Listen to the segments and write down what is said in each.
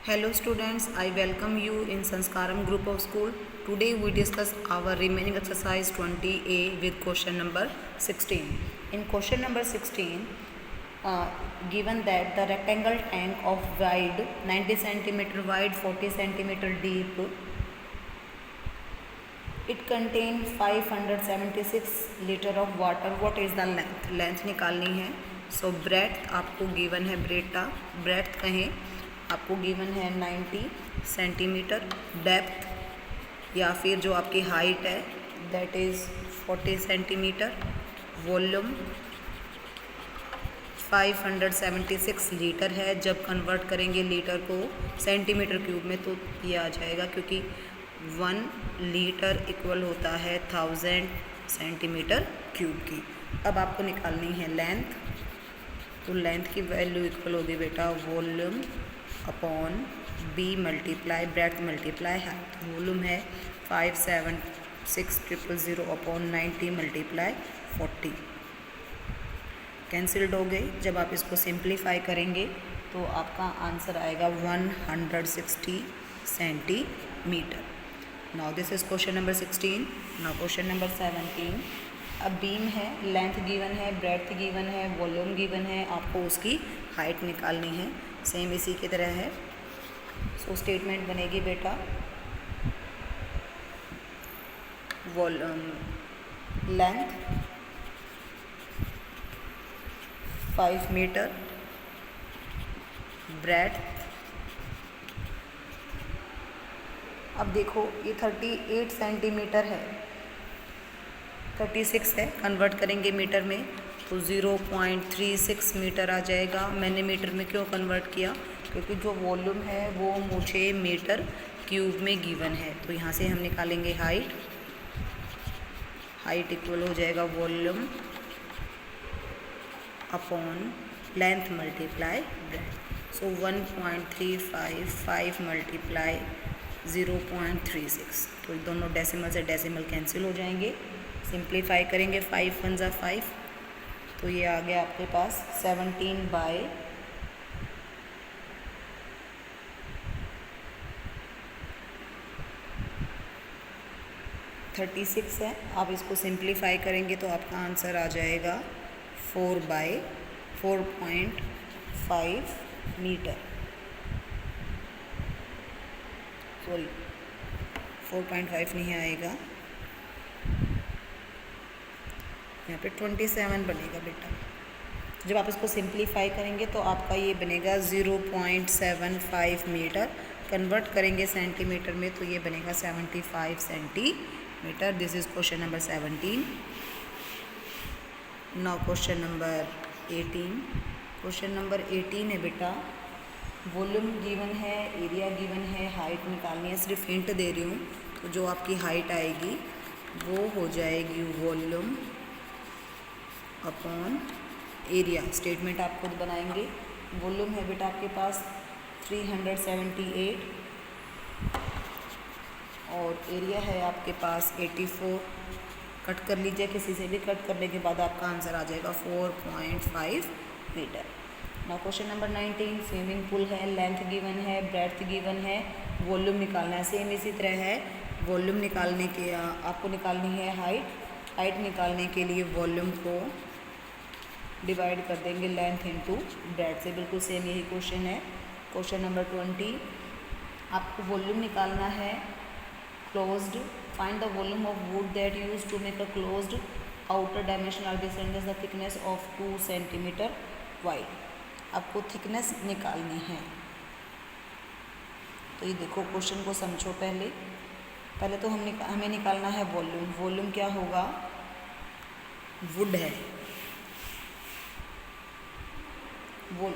Hello students, I welcome you in Sanskaram group of school. Today we discuss our remaining exercise 20A with question number 16. In question number 16, given that the rectangle tank of wide 90 cm wide, 40 cm deep, it contains 576 liter of water. What is the length? Length निकालनी है. So breadth आपको given है, breadth कहें आपको given है 90 centimetre. Depth या फिर जो आपकी हाइट है that is 40 centimetre. Volume 576 litre है. जब कन्वर्ट करेंगे लीटर को सेंटीमीटर क्यूब में तो ये आ जाएगा, क्योंकि 1 लीटर इक्वल होता है 1000 सेंटीमीटर क्यूब की. अब आपको निकालनी है लेंथ. तो लेंथ की वैल्यू इक्वल होगी बेटा volume upon b multiply breadth multiply height. Volume है 576,000 अपॉन 90 मल्टीप्लाई 40. कैंसिल्ड हो गए. जब आप इसको सिंप्लीफाई करेंगे तो आपका आंसर आएगा 160 centimetre. Now this is question number 16. Now question number 17. अब बीम है, लेंथ गिवन है, ब्रेड्थ गिवन है, वॉल्यूम गिवन है, आपको उसकी हाइट निकालनी है. सेम इसी की तरह है. सो स्टेटमेंट बनेगी बेटा वॉल्यूम लेंथ 5 मीटर, ब्रेड्थ. अब देखो ये 38 सेंटीमीटर है, 36 है. कन्वर्ट करेंगे मीटर में तो 0.36 मीटर आ जाएगा. मैंने मीटर में क्यों कन्वर्ट किया? क्योंकि जो वॉल्यूम है वो मुझे मीटर क्यूब में गिवन है. तो यहाँ से हम निकालेंगे हाइट. हाइट इक्वल हो जाएगा volume upon length multiply breadth. So 1.355 multiply 0.36. तो दोनों डेसिमल से डेसिमल कैंसिल हो जाएंगे. सिंप्लीफाई करेंगे 5 1 ज़ा 5, तो ये आ गया आपके पास 17/36 है. आप इसको सिंप्लीफाई करेंगे तो आपका आंसर आ जाएगा 4/4.5 मीटर. सॉरी 4.5 नहीं आएगा, यहाँ पे 27 बनेगा बेटा. जब आप इसको सिंप्लीफाई करेंगे तो आपका ये बनेगा 0.75 मीटर. कन्वर्ट करेंगे सेंटीमीटर में तो ये बनेगा 75 centimetre. This is question number 17. Now question number 18. Question number 18 है बेटा वॉल्यूम गिवन है, एरिया गिवन है, हाइट निकालनी है. सिर्फ हिंट दे रही हूँ. तो जो आपकी हाइट आएगी वो हो जाएगी वॉल्यूम अपॉन एरिया. स्टेटमेंट आप खुद बनाएंगे. वॉल्यूम है बेटा आपके पास 378 और एरिया है आपके पास 84. कट कर लीजिए, किसी से भी कट करने के बाद आपका आंसर आ जाएगा 4.5 metre. Now question number 19. Swimming pool है, लेंथ गिवन है, ब्रेड्थ गिवन है, वॉल्यूम निकालना है. सेम इसी तरह है. वॉल्यूम निकालने के आपको निकालनी है हाइट. हाइट निकालने के लिए वॉल्यूम को डिवाइड कर देंगे लेंथ इनटू ब्रेड्थ से. बिल्कुल सेम यही क्वेश्चन है. Question number 20. आपको वॉल्यूम निकालना है closed. Find the volume of wood that use to make a closed outer dimension are descendants the thickness of 2 centimetre wide. आपको थिकनेस निकालनी है. तो ये देखो क्वेश्चन को समझो. पहले तो हमें निकालना है वॉल्यूम. वॉल्यूम क्या होगा? वुड है,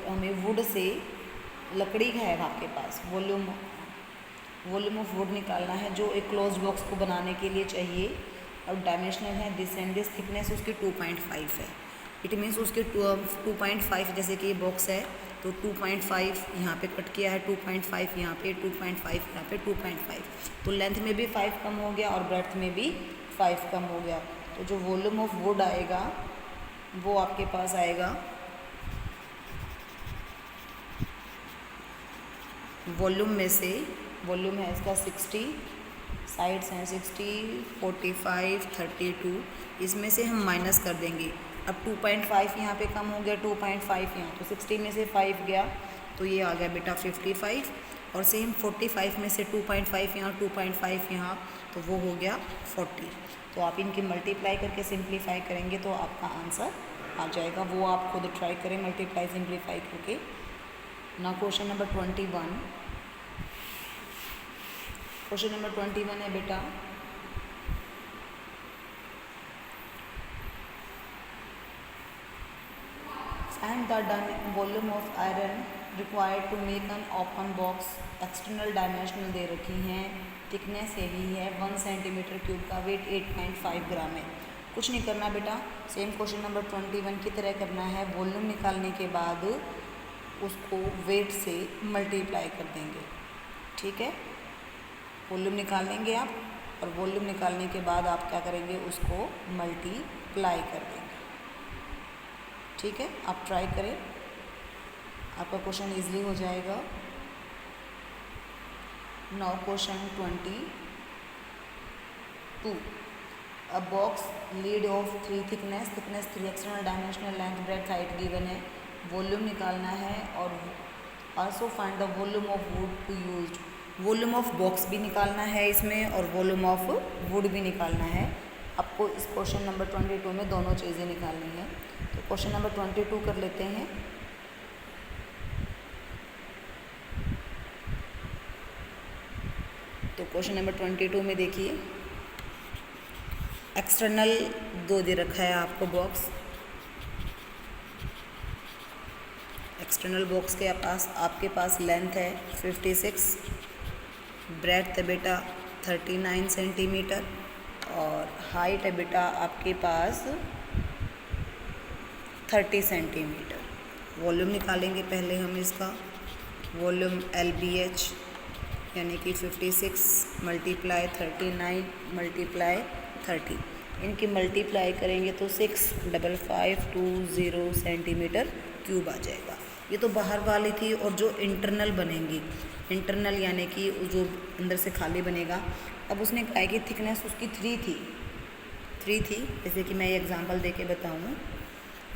हमें वुड से लकड़ी है आपके पास. वॉल्यूम ऑफ वुड निकालना है जो एक क्लोज बॉक्स को बनाने के लिए चाहिए. और डायमेंशनल है दिस एंड दिस. थिकनेस उसकी 2.5 है. इट मीन्स उसके 2.5, जैसे कि ये बॉक्स है तो 2.5 यहाँ पे कट किया है, 2.5 यहाँ पे, 2.5 यहाँ पे, 2.5. तो लेंथ में भी 5 कम हो गया और ब्रेड्थ में भी 5 कम हो गया. तो जो वॉल्यूम ऑफ वुड आएगा वो आपके पास आएगा वॉल्यूम में से, वॉल्यूम है इसका 60, साइड्स हैं 60, 45, 32, इसमें से हम माइनस कर देंगे। अब 2.5 यहाँ पे कम हो गया, 2.5 यहाँ, तो 60 में से 5 गया तो ये आ गया बेटा 55, और सेम 45 में से 2.5 यहाँ, 2.5 यहाँ, तो वो हो गया 40। तो आप इनकी मल्टीप्लाई करके सिंप्लीफाई करेंगे तो आपका आंसर आ जाएगा। वो आप खुद ट्राई करें मल्टीप्लाई सिंप्लीफाई करके। ना क्वेश्चन नंबर 21, क्वेश्चन नंबर 21 है बेटा, find the volume of iron required to make an open box. External dimensional दे रखी हैं, थिकनेस यही है 1 सेंटीमीटर क्यूब का, वेट 8.5 ग्राम है। कुछ नहीं करना बेटा, सेम क्वेश्चन नंबर 21 की तरह करना है। वॉल्यूम निकालने के बाद उसको वेट से मल्टीप्लाई कर देंगे, ठीक है। वॉल्यूम निकाल लेंगे आप, और वॉल्यूम निकालने के बाद आप क्या करेंगे, उसको मल्टीप्लाई कर देंगे, ठीक है। आप ट्राई करें, आपका क्वेश्चन इजीली हो जाएगा। Now question 22, a box lid of 3 thickness 3, external dimensional length breadth height given है। वॉल्यूम निकालना है और also find the volume of wood to used. Volume of box भी निकालना है इसमें, और वॉल्यूम ऑफ वुड भी निकालना है। आपको इस क्वेश्चन नंबर 22 में दोनों चीज़ें निकालनी है। तो क्वेश्चन नंबर 22 कर लेते हैं। तो क्वेश्चन नंबर 22 में देखिए, एक्सटर्नल 2 दे रखा है आपको बॉक्स। एक्सटर्नल बॉक्स के पास आपके पास लेंथ है 56, ब्रेड्थ है बेटा 39 सेंटीमीटर, और हाइट है बेटा आपके पास 30 सेंटीमीटर। वॉल्यूम निकालेंगे पहले हम इसका। वॉल्यूम LBH यानी कि 56 मल्टीप्लाई 39 मल्टीप्लाई 30, इनकी मल्टीप्लाई करेंगे तो 65520 सेंटीमीटर क्यूब आ जाएगा। ये तो बाहर वाली थी, और जो इंटरनल बनेंगी, इंटरनल यानी कि जो अंदर से खाली बनेगा। अब उसने कहा कि थिकनेस उसकी 3 थी, जैसे कि मैं ये एग्जांपल देके बताऊँ।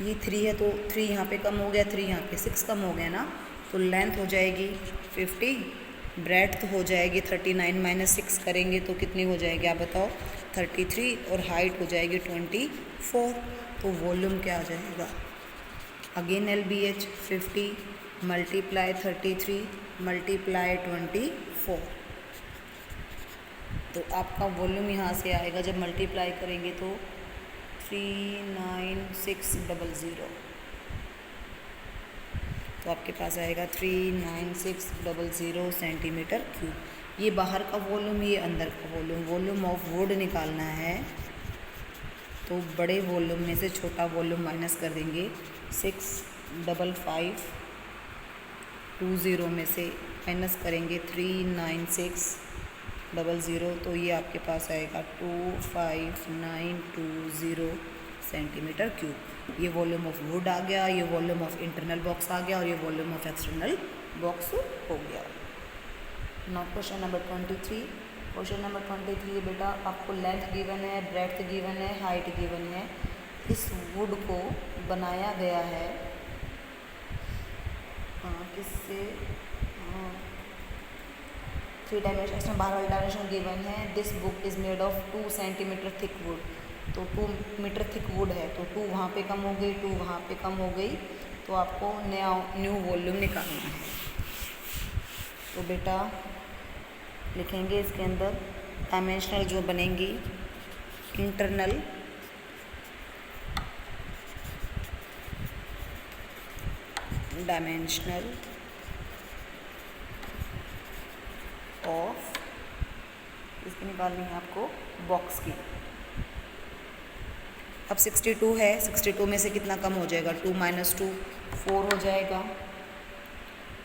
ये 3 है तो 3 यहाँ पे कम हो गया, 3 यहाँ पे 6 कम हो गया ना, तो लेंथ हो जाएगी 50, ब्रेड्थ हो जाएगी 39 माइनस 6 करेंगे तो कितनी हो जाएगी आप बताओ, 33, और हाइट हो जाएगी 24। तो वॉल्यूम क्या आ जाएगा, अगेन LBH 50 मल्टीप्लाई 33 मल्टीप्लाई 24। तो आपका वॉल्यूम यहाँ से आएगा, जब मल्टीप्लाई करेंगे तो 39600, तो आपके पास आएगा 39600 सेंटीमीटर क्यूब। ये बाहर का वॉल्यूम, ये अंदर का वॉल्यूम। वॉल्यूम ऑफ वुड निकालना है तो बड़े वॉल्यूम में से छोटा वॉल्यूम माइनस कर देंगे। 65520 में से माइनस करेंगे 39600, तो ये आपके पास आएगा 25920 सेंटीमीटर क्यूब। ये वॉल्यूम ऑफ वुड आ गया, ये वॉल्यूम ऑफ इंटरनल बॉक्स आ गया, और ये वॉल्यूम ऑफ एक्सटर्नल बॉक्स हो गया। Now question number 23। Question number 23 बेटा, आपको लेंथ गिवन है, ब्रेड्थ गिवन है, हाइट गिवन है। इस वुड को बनाया गया है किससे, 3 डायमेंशन, बाहर वाली डायमेंशन गिवन है। This book is made of 2 centimetre thick would. तो 2 मीटर थिक वुड है, तो 2 वहाँ पे कम हो गई, 2 वहाँ पे कम हो गई, तो आपको न्यू वॉल्यूम निकालना है। तो बेटा लिखेंगे इसके अंदर डायमेंशनल जो बनेंगी, इंटरनल डायमेंशनल ऑफ, इसकी निकालनी है आपको बॉक्स की। अब 62 है, 62 में से कितना कम हो जाएगा, 2 माइनस 2 4 हो जाएगा।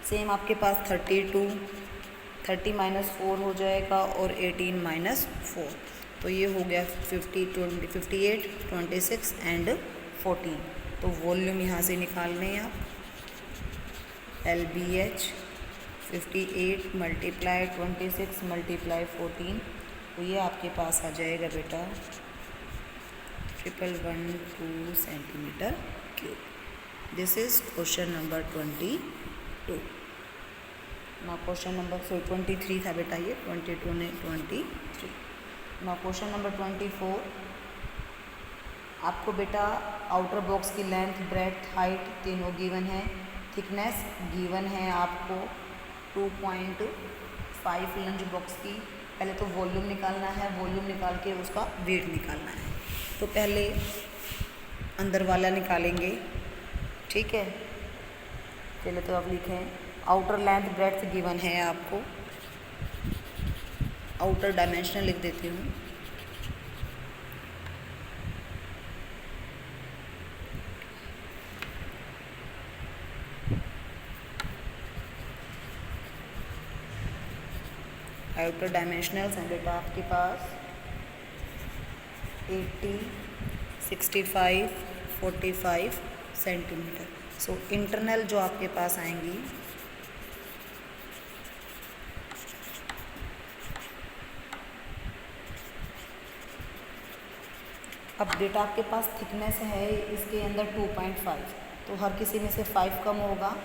सेम आपके पास 32, 30 माइनस 4 हो जाएगा, और 18 माइनस 4, तो ये हो गया 50, 20, 58, 26 एंड 14। तो वॉल्यूम यहाँ से निकालने हैं आप। LBH 58 मल्टीप्लाई 26 मल्टीप्लाई 14, तो ये आपके पास आ जाएगा बेटा 1112 centimetre cube. This is question number 22। ना क्वेश्चन नंबर 23 था बेटा, ये 22 ने 23। ना क्वेश्चन नंबर 24, आपको बेटा आउटर बॉक्स की लेंथ, ब्रेड्थ, हाइट तीनों गिवन है, थिकनेस गिवन है आपको 2.5 लंच बॉक्स की। पहले तो वॉल्यूम निकालना है, वॉल्यूम निकाल के उसका वेट निकालना है। तो पहले अंदर वाला निकालेंगे, ठीक है। पहले तो आप लिखें आउटर लेंथ ब्रेड्थ गिवन है आपको, आउटर डायमेंशनल लिख देती हूँ। आउटर डायमेंशनल्स हैं बेटा आपके पास 80, 65, 45 सेंटीमीटर। सो इंटरनल जो आपके पास आएंगी अब बेटा आपके पास थिकनेस है इसके अंदर 2.5, तो हर किसी में से 5 कम होगा,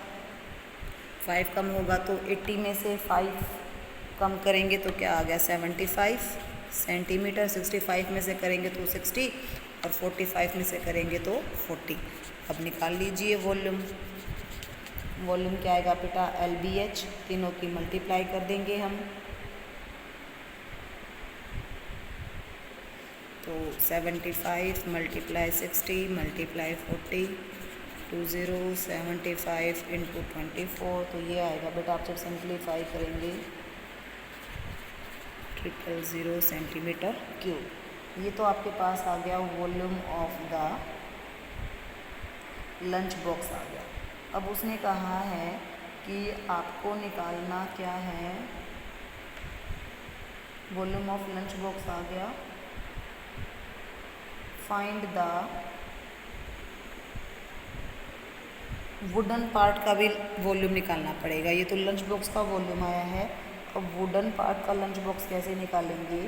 5 कम होगा तो 80 में से 5 कम करेंगे तो क्या आ गया 75 सेंटीमीटर। 65 में से करेंगे तो 60 और 45 में से करेंगे तो 40। अब निकाल लीजिए वॉल्यूम। वॉल्यूम क्या आएगा बेटा LBH, तीनों की मल्टीप्लाई कर देंगे हम, तो 75 मल्टीप्लाई 60 मल्टीप्लाई 40, 2075 इंटू 24, तो ये आएगा बेटा आप जब सिंप्लीफाई करेंगे 000 सेंटीमीटर क्यूब। ये तो आपके पास आ गया volume of the lunch box आ गया। अब उसने कहा है कि आपको निकालना क्या है, वॉल्यूम ऑफ लंच बॉक्स आ गया, फाइंड द वुडन पार्ट का भी वॉल्यूम निकालना पड़ेगा। ये तो लंच बॉक्स का वॉल्यूम आया है, अब वुडन पार्ट का लंच बॉक्स कैसे निकालेंगे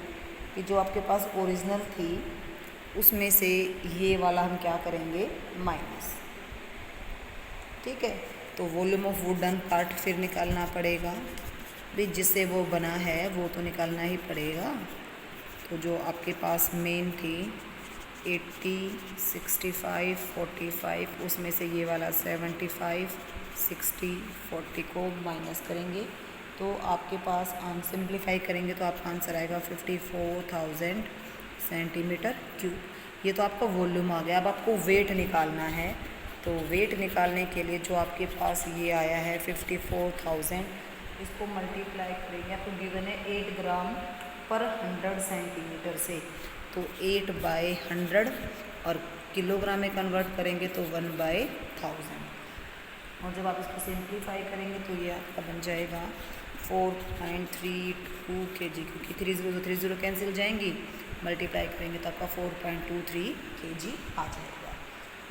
कि जो आपके पास ओरिजिनल थी उसमें से ये वाला हम क्या करेंगे माइनस, ठीक है। तो वॉल्यूम ऑफ वुडन पार्ट फिर निकालना पड़ेगा भी, जिससे वो बना है वो तो निकालना ही पड़ेगा। तो जो आपके पास मेन थी 80, 65, 45, उसमें से ये वाला 75, 60, 40 को माइनस करेंगे तो आपके पास सिंप्लीफाई करेंगे तो आपका आंसर आएगा 54,000 सेंटीमीटर क्यूब। ये तो आपका वॉल्यूम आ गया। अब आपको वेट निकालना है, तो वेट निकालने के लिए जो आपके पास ये आया है 54,000, इसको मल्टीप्लाई करेंगे, आपको गिवन है 8 ग्राम पर 100 सेंटीमीटर से, तो 8/100 और किलोग्राम में कन्वर्ट करेंगे तो 1/1000। और जब आप इसको सिंप्लीफाई करेंगे तो ये आपका बन जाएगा 4.32 kg, क्योंकि 30 कैंसिल जाएंगी, मल्टीप्लाई करेंगे तो आपका 4.23 kg आ जाएगा।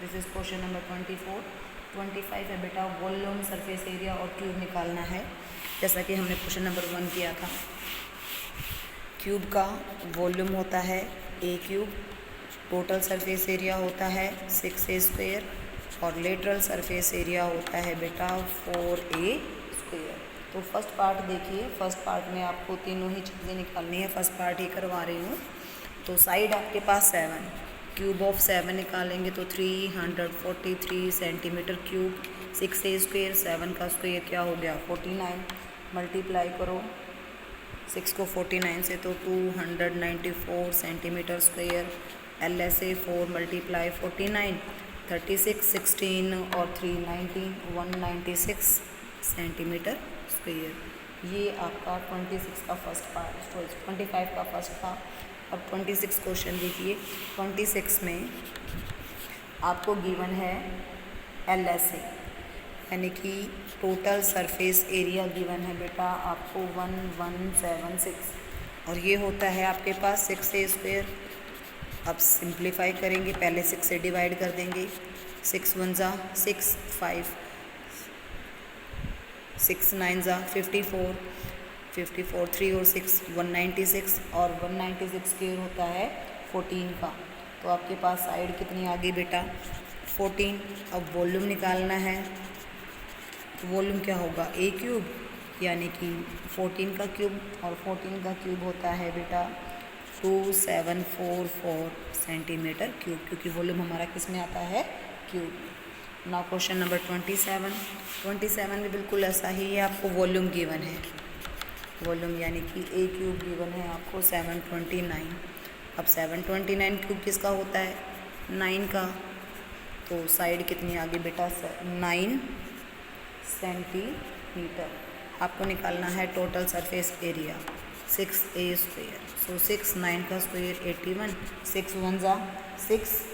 This is question number 24। 25 है बेटा वॉल्यूम, सरफेस एरिया और क्यूब निकालना है, जैसा कि हमने क्वेश्चन नंबर 1 किया था। क्यूब का वॉल्यूम होता है A cube, total surface area होता है 6A² और लेटरल सरफेस एरिया होता है बेटा 4A²। तो फर्स्ट पार्ट देखिए, फर्स्ट पार्ट में आपको तीनों ही चीज़ें निकालनी है, फर्स्ट पार्ट ही करवा रही हूँ। तो साइड आपके पास 7, क्यूब ऑफ 7 निकालेंगे तो 343 सेंटीमीटर क्यूब, 6A², 7 का स्क्वायर क्या हो गया 49, मल्टीप्लाई करो 6 को 49 से तो 294 सेंटीमीटर स्क्वायर, LSA 4 मल्टीप्लाई 49, 36, 16 और 3 19, 196 सेंटीमीटर स्क्वायर। ये आपका 26 का फर्स्ट पार्ट, 25 का फर्स्ट था। अब 26 क्वेश्चन देखिए। 26 में आपको गिवन है LSA, यानी कि टोटल सरफेस एरिया गिवन है बेटा आपको 1176, और ये होता है आपके पास 6A²। अब सिंप्लीफाई करेंगे, पहले 6 से डिवाइड कर देंगे, 6 1 जा 6, 5 6 9 ज़ा 54, 54 3 और 6 196, और 196 स्क्वायर होता है 14 का। तो आपके पास साइड कितनी आ गई बेटा 14। अब वॉल्यूम निकालना है, तो वॉल्यूम क्या होगा ए क्यूब, यानी कि 14 का क्यूब, और 14 का क्यूब होता है बेटा 2744 सेंटीमीटर क्यूब, क्योंकि वॉल्यूम हमारा किस में आता है क्यूब। नाउ क्वेश्चन नंबर 27 में बिल्कुल ऐसा ही है, आपको वॉल्यूम गिवन है, वॉल्यूम यानी कि ए क्यूब गिवन है आपको 729। अब 729 क्यूब किसका होता है 9 का, तो साइड कितनी आ गई बेटा 9 सेंटीमीटर। आपको निकालना है total surface area 6a square. So 6 9 का स्क्वायर 81, 6 1 ज़ा 6,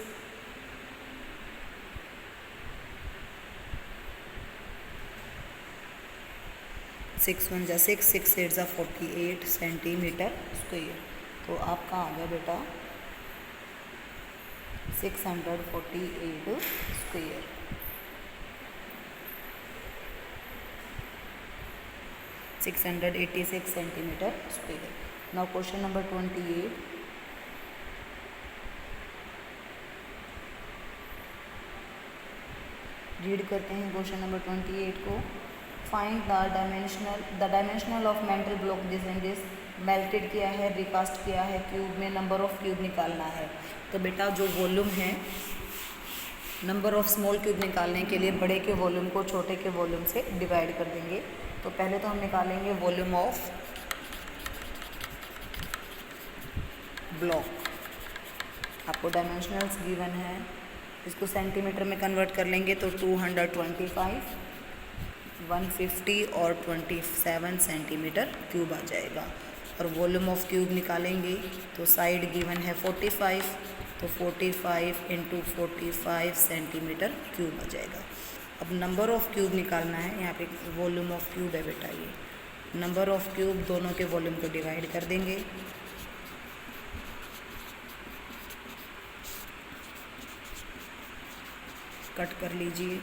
6 1 ज़ा 6, 6 8 ज़ा 48 सेंटीमीटर स्क्वायर। तो आपका आ गया बेटा 648 square. Six 686 centimetre square. Now question number 28, read करते हैं क्वेश्चन नंबर 28 को। Find the dimensional of mental block this and this. Melted किया है, रिकास्ट किया है क्यूब में, नंबर ऑफ क्यूब निकालना है। तो बेटा जो वॉल्यूम है, नंबर ऑफ स्मॉल क्यूब निकालने के लिए बड़े के वॉल्यूम को छोटे के वॉल्यूम से डिवाइड कर देंगे। तो पहले तो हम निकालेंगे वॉल्यूम ऑफ ब्लॉक। आपको डायमेंशनल्स गिवन है, इसको सेंटीमीटर में कन्वर्ट कर लेंगे तो 225, 150 और 27 सेंटीमीटर क्यूब आ जाएगा। और वॉल्यूम ऑफ क्यूब निकालेंगे तो साइड गिवन है 45, तो 45 इंटू 45 सेंटीमीटर क्यूब आ जाएगा। अब नंबर ऑफ क्यूब निकालना है, यहाँ पे वॉल्यूम ऑफ क्यूब है बेटा, ये नंबर ऑफ क्यूब दोनों के वॉल्यूम को डिवाइड कर देंगे। कट कर लीजिए,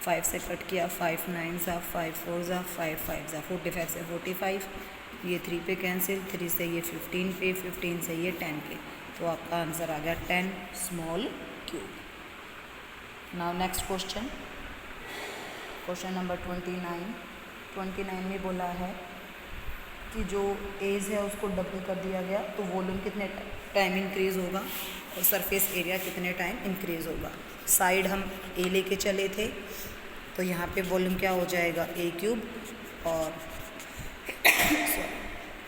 5 से कट किया, 5 9 ज़ा 5 4 ज़ा 5 5 ज़ा 45 से 45, ये 3 पे कैंसिल, 3 से ये 15 पे, 15 से ये 10 पे। तो आपका आंसर आ गया 10 small cube. Now next question, question number 29 में बोला है कि जो एज है उसको डबल कर दिया गया, तो वॉल्यूम कितने टाइम इंक्रीज़ होगा और सरफेस एरिया कितने टाइम इंक्रीज़ होगा। साइड हम ए लेके चले थे, तो यहाँ पे वॉल्यूम क्या हो जाएगा ए क्यूब, और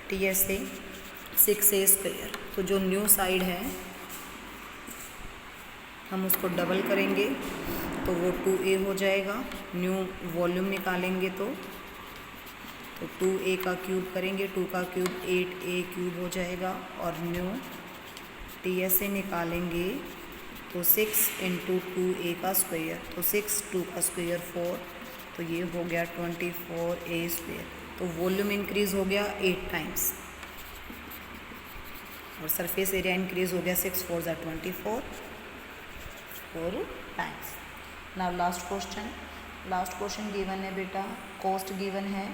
टी एस से 6a स्क्वायर। तो जो न्यू साइड है हम उसको डबल करेंगे तो वो 2a हो जाएगा। न्यू वॉल्यूम निकालेंगे तो 2a का क्यूब करेंगे, 2 का क्यूब 8a क्यूब हो जाएगा। और न्यू ts से निकालेंगे तो 6 इंटू 2a का स्क्वायर, तो 6 2 का स्क्वायर 4, तो ये हो गया 24a स्क्वायर। तो वॉल्यूम इंक्रीज़ हो गया 8 टाइम्स और सरफेस एरिया इंक्रीज़ हो गया 6 4 ज़ा 24 4 times. Now last question given है बेटा, कॉस्ट गिवन है,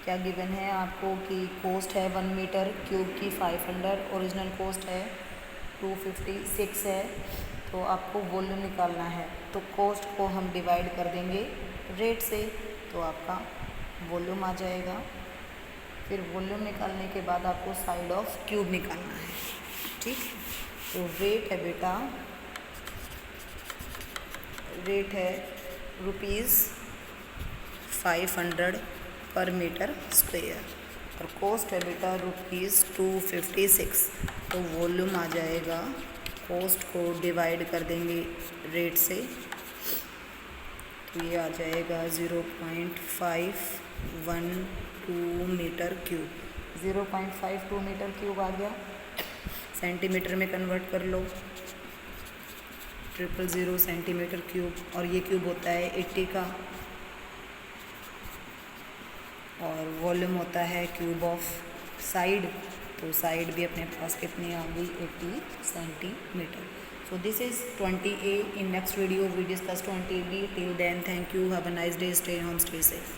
क्या गिवन है आपको कि कॉस्ट है 1 मीटर क्यूब की 500, ओरिजिनल कॉस्ट है 256 है। तो आपको वॉल्यूम निकालना है, तो कॉस्ट को हम डिवाइड कर देंगे रेट से, तो आपका वॉल्यूम आ जाएगा। फिर वॉल्यूम निकालने के बाद आपको साइड ऑफ क्यूब निकालना है, ठीक। तो रेट है बेटा, रेट है ₹500 पर मीटर स्क्वायर और कॉस्ट है बेटा ₹256। तो वॉल्यूम आ जाएगा, कॉस्ट को डिवाइड कर देंगे रेट से, तो ये आ जाएगा 0.512 मीटर क्यूब। 0.52 मीटर क्यूब आ गया, सेंटीमीटर में कन्वर्ट कर लो, 000 सेंटीमीटर क्यूब। और ये क्यूब होता है 80 का, और वॉल्यूम होता है क्यूब ऑफ साइड, तो साइड भी अपने पास कितनी आ गई 80 centimetre. So this is 20A. In next video we discuss 20B. Till then, thank you. Have a nice day. Stay home. Stay safe.